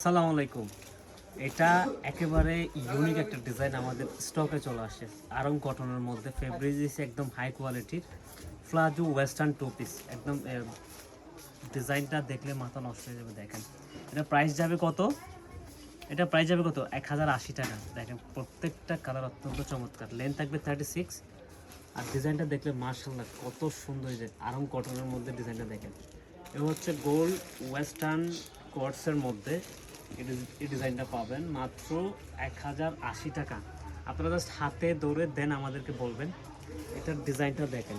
আসসালামু আলাইকুম। এটা একেবারে ইউনিক একটা ডিজাইন আমাদের স্টকে চলে আসে। আরং কটনের মধ্যে ফেব্রিক্স একদম হাই কোয়ালিটির প্লাজো ওয়েস্টার্ন টু পিস একদম ডিজাইনটা দেখলে মাথা নষ্ট হয়ে যাবে। দেখেন এটা প্রাইস যাবে কত? এটা প্রাইস যাবে কত? 1080 টাকা। দেখেন প্রত্যেকটা কালার অত্যন্ত চমৎকার। লেন্থ থাকবে 36 আর ডিজাইনটা দেখলে মাশাআল্লাহ কত সুন্দর। যে আরং কটনের মধ্যে ডিজাইনটা দেখেন। এটা হচ্ছে গোল্ড ওয়েস্টার্ন কোয়ার্টসের মধ্যে এই ডিজাইনটা পাবেন মাত্র 1080 টাকা। আপনারা জাস্ট হাতে ধরে দেন আমাদেরকে বলবেন। এটার ডিজাইনটা দেখেন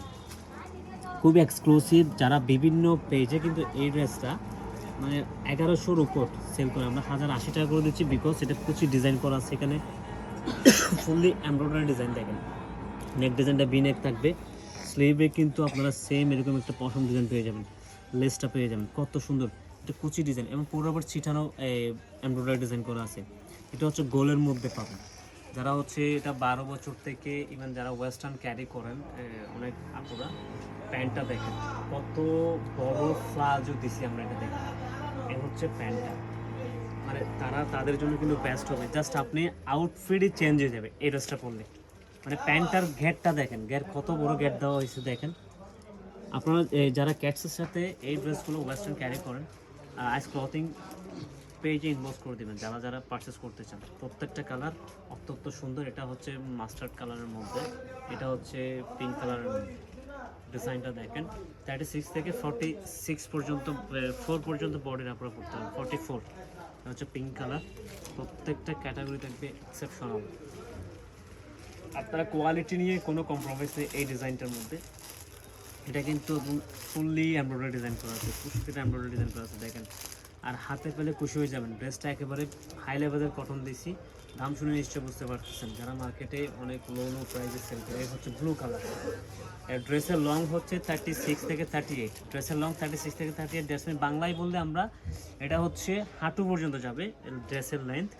খুবই এক্সক্লুসিভ। যারা বিভিন্ন পেজে কিন্তু এই ড্রেসটা মানে 1100-র উপর সেল করে, আমরা 1080 টাকা করে দিচ্ছি বিকজ এটা কুচি ডিজাইন করা আছে। এখানে ফুললি এমব্রয়ডারি ডিজাইন দেখেন। নেক ডিজাইনটা বি নেক থাকবে। স্লিভে কিন্তু আপনারা সেম এরকম একটা পশম ডিজাইন পেয়ে যাবেন। লেসটা পেয়ে যাবেন কত সুন্দর। এটা কুচি ডিজাইন এবং পুরো আবার ছিটানো এমব্রয়ডারি ডিজাইন করা আছে। এটা হচ্ছে গোলের মধ্যে পাবেন। যারা হচ্ছে এটা 12 বছর থেকে ইভেন যারা ওয়েস্টার্ন ক্যারি করেন অনেক আপুরা, প্যান্টটা দেখেন কত বড় ফ্লাজও দিছি আমরা। এটা দেখেন এ হচ্ছে প্যান্টটা, মানে তাদের জন্য কিন্তু বেস্ট হবে। জাস্ট আপনি আউটফিটই চেঞ্জ হয়ে যাবে এই ড্রেসটা পরলে। মানে প্যান্টটার ঘেরটা দেখেন, ঘের কত বড় ঘের দেওয়া হয়েছে দেখেন। আপনারা যারা ক্যাটসের সাথে এই ড্রেসগুলো ওয়েস্টার্ন ক্যারি করেন আইস ক্লথিং পেজে ইনবক্স করে দেবেন যারা যারা পারচেস করতে চান। প্রত্যেকটা কালার অত্যন্ত সুন্দর। এটা হচ্ছে মাস্টার্ড কালারের মধ্যে, এটা হচ্ছে পিঙ্ক কালারের মধ্যে। ডিজাইনটা দেখেন 36 থেকে 46 পর্যন্ত 4 পর্যন্ত বডির আপনারা করতে হবে। 44 হচ্ছে পিঙ্ক কালার। প্রত্যেকটা ক্যাটাগরি থাকবে এক্সেপশনাল। আপনারা কোয়ালিটি নিয়ে কোনো কম্প্রোমাইজ নেই এই ডিজাইনটার মধ্যে। এটা কিন্তু ফুললি এমব্রয়ডারি ডিজাইন করা আছে, কুশিতে এমব্রয়ডারি ডিজাইন করা আছে দেখেন। আর হাতে পেলে খুশি হয়ে যাবেন। ড্রেসটা একেবারে হাই লেভেলের কটন দিয়েছি। দাম শুনে নিশ্চয়ই বুঝতে পারতেছেন যারা মার্কেটে অনেক লো প্রাইসে সেল করে। হচ্ছে ব্লু কালার। এর ড্রেসের লং হচ্ছে 36 থেকে 38। ড্রেসের লং 36 থেকে 38। ড্রেসের বাংলায় বললে আমরা এটা হচ্ছে হাঁটু পর্যন্ত যাবে ড্রেসের লেন্থ,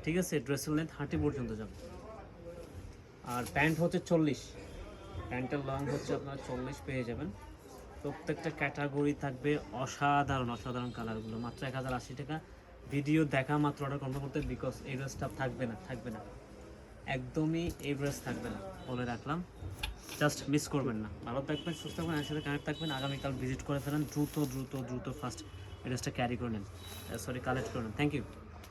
ঠিক আছে? ড্রেসের লেন্থ হাঁটু পর্যন্ত যাবে। আর প্যান্ট হচ্ছে 40। প্যান্টের লং হচ্ছে আপনারা 40 পেয়ে যাবেন। প্রত্যেকটা ক্যাটাগরি থাকবে অসাধারণ অসাধারণ কালারগুলো। মাত্র 1080 টাকা। ভিডিও দেখা মাত্র অর্ডার কনফার্ম করতে, বিকজ এই ড্রেসটা থাকবে না একদমই। এই ড্রেস থাকবে না বলে রাখলাম, জাস্ট মিস করবেন না। ভালো থাকবেন, সুস্থ থাকবেন, এর সাথে কানেক্ট থাকবেন। আগামীকাল ভিজিট করে ফেলেন। দ্রুত ফার্স্ট এই ড্রেসটা ক্যারি করে নেন, কালেক্ট করে নেন। Thank you.